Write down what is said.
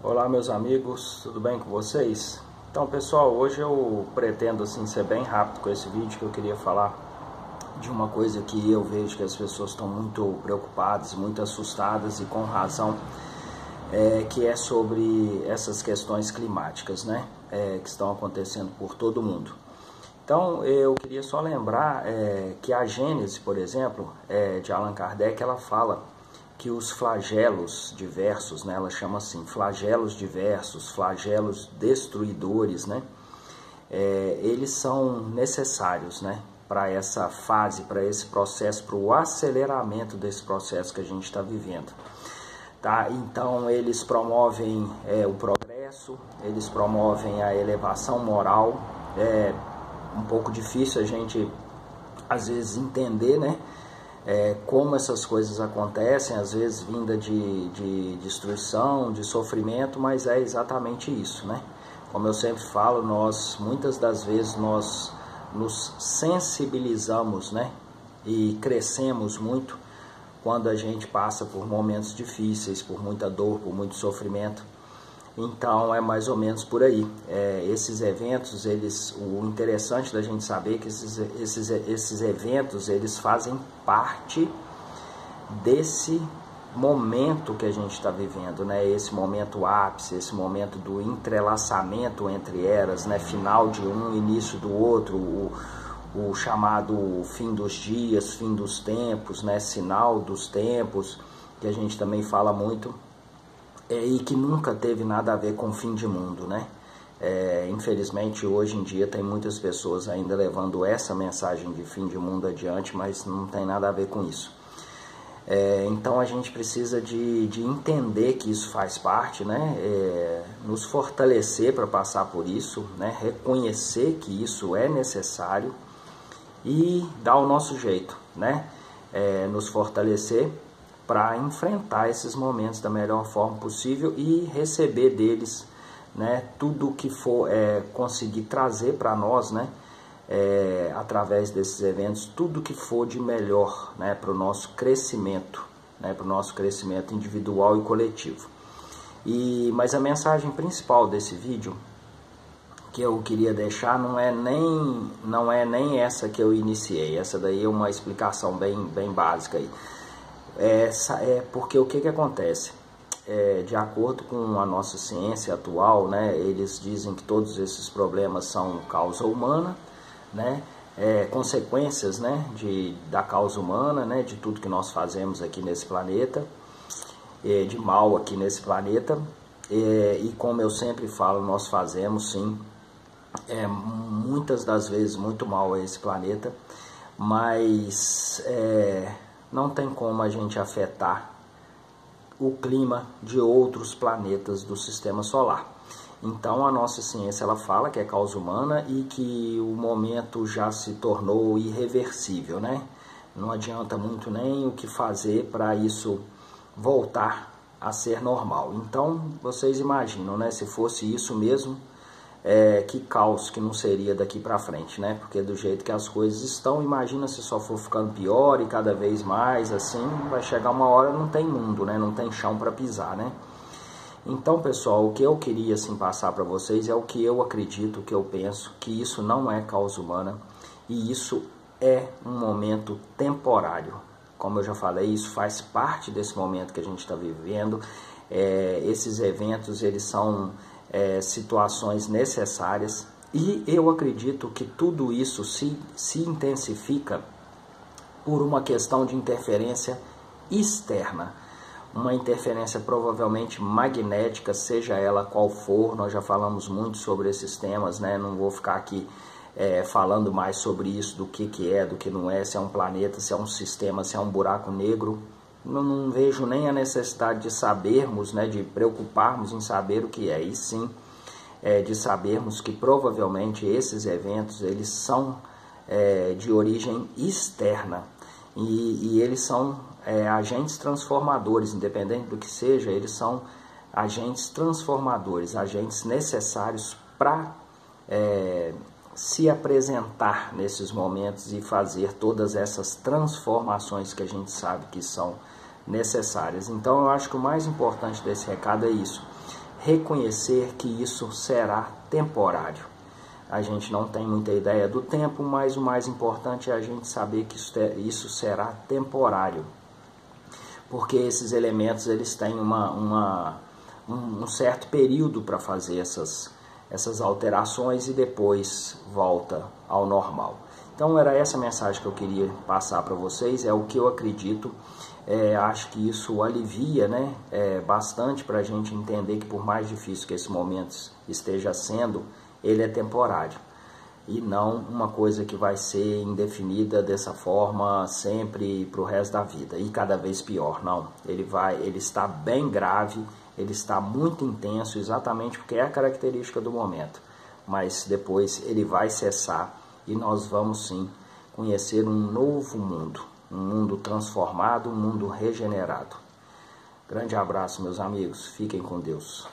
Olá meus amigos, tudo bem com vocês? Então pessoal, hoje eu pretendo assim ser bem rápido com esse vídeo, que eu queria falar de uma coisa que eu vejo que as pessoas estão muito preocupadas, muito assustadas e com razão, que é sobre essas questões climáticas, né? Que estão acontecendo por todo mundo. Então eu queria só lembrar que a Gênese, por exemplo, de Allan Kardec, ela fala que os flagelos diversos, né, ela chama assim, flagelos diversos, flagelos destruidores, né, eles são necessários, né, para essa fase, para esse processo, para o aceleramento desse processo que a gente está vivendo. Tá? Então eles promovem o progresso, eles promovem a elevação moral. É um pouco difícil a gente às vezes entender, né, como essas coisas acontecem, às vezes vinda de destruição, de sofrimento, mas é exatamente isso, né? Como eu sempre falo, muitas das vezes nós nos sensibilizamos, né? E crescemos muito quando a gente passa por momentos difíceis, por muita dor, por muito sofrimento. Então é mais ou menos por aí. Esses eventos, o interessante da gente saber é que esses eventos, eles fazem parte desse momento que a gente está vivendo, né? Esse momento ápice, esse momento do entrelaçamento entre eras, né? Final de um, início do outro, o chamado fim dos dias, fim dos tempos, né? Sinal dos tempos, que a gente também fala muito. E que nunca teve nada a ver com fim de mundo, né? Infelizmente, hoje em dia, tem muitas pessoas ainda levando essa mensagem de fim de mundo adiante, mas não tem nada a ver com isso. Então, a gente precisa de entender que isso faz parte, né? Nos fortalecer para passar por isso, né? Reconhecer que isso é necessário e dar o nosso jeito, né? Nos fortalecer para enfrentar esses momentos da melhor forma possível e receber deles, né, tudo que for conseguir trazer para nós, né, através desses eventos, tudo que for de melhor, né, para o nosso crescimento, né, para o nosso crescimento individual e coletivo. Mas a mensagem principal desse vídeo que eu queria deixar não é nem essa que eu iniciei. Essa daí é uma explicação bem básica aí. Porque o que acontece? De acordo com a nossa ciência atual, né, eles dizem que todos esses problemas são causa humana, né, consequências, né, da causa humana, né, de tudo que nós fazemos aqui nesse planeta, de mal aqui nesse planeta, e como eu sempre falo, nós fazemos sim, muitas das vezes muito mal a esse planeta, mas não tem como a gente afetar o clima de outros planetas do sistema solar. Então a nossa ciência ela fala que é causa humana e que o momento já se tornou irreversível, né? Não adianta muito nem o que fazer para isso voltar a ser normal. Então vocês imaginam, né? Se fosse isso mesmo, que caos que não seria daqui para frente, né? Porque do jeito que as coisas estão, imagina se só for ficando pior e cada vez mais assim, vai chegar uma hora não tem mundo, né? Não tem chão para pisar, né? Então, pessoal, o que eu queria assim passar para vocês é o que eu acredito, o que eu penso, que isso não é causa humana e isso é um momento temporário. Como eu já falei, isso faz parte desse momento que a gente está vivendo. Esses eventos, eles são situações necessárias e eu acredito que tudo isso se intensifica por uma questão de interferência externa, uma interferência provavelmente magnética, seja ela qual for. Nós já falamos muito sobre esses temas, né? Não vou ficar aqui falando mais sobre isso, do que é, do que não é, se é um planeta, se é um sistema, se é um buraco negro. Não vejo nem a necessidade de sabermos, né, de preocuparmos em saber o que é, e sim de sabermos que provavelmente esses eventos eles são de origem externa e eles são agentes transformadores, independente do que seja, eles são agentes transformadores, agentes necessários para se apresentar nesses momentos e fazer todas essas transformações que a gente sabe que são necessárias. Então eu acho que o mais importante desse recado é isso: reconhecer que isso será temporário. A gente não tem muita ideia do tempo, mas o mais importante é a gente saber que isso será temporário. Porque esses elementos eles têm um certo período para fazer essas alterações e depois volta ao normal. Então era essa mensagem que eu queria passar para vocês, é o que eu acredito. Acho que isso alivia, né, bastante para a gente entender que por mais difícil que esse momento esteja sendo, ele é temporário e não uma coisa que vai ser indefinida dessa forma sempre para o resto da vida e cada vez pior. Não, ele está bem grave, ele está muito intenso, exatamente porque é a característica do momento, mas depois ele vai cessar e nós vamos sim conhecer um novo mundo, um mundo transformado, um mundo regenerado. Grande abraço, meus amigos, fiquem com Deus.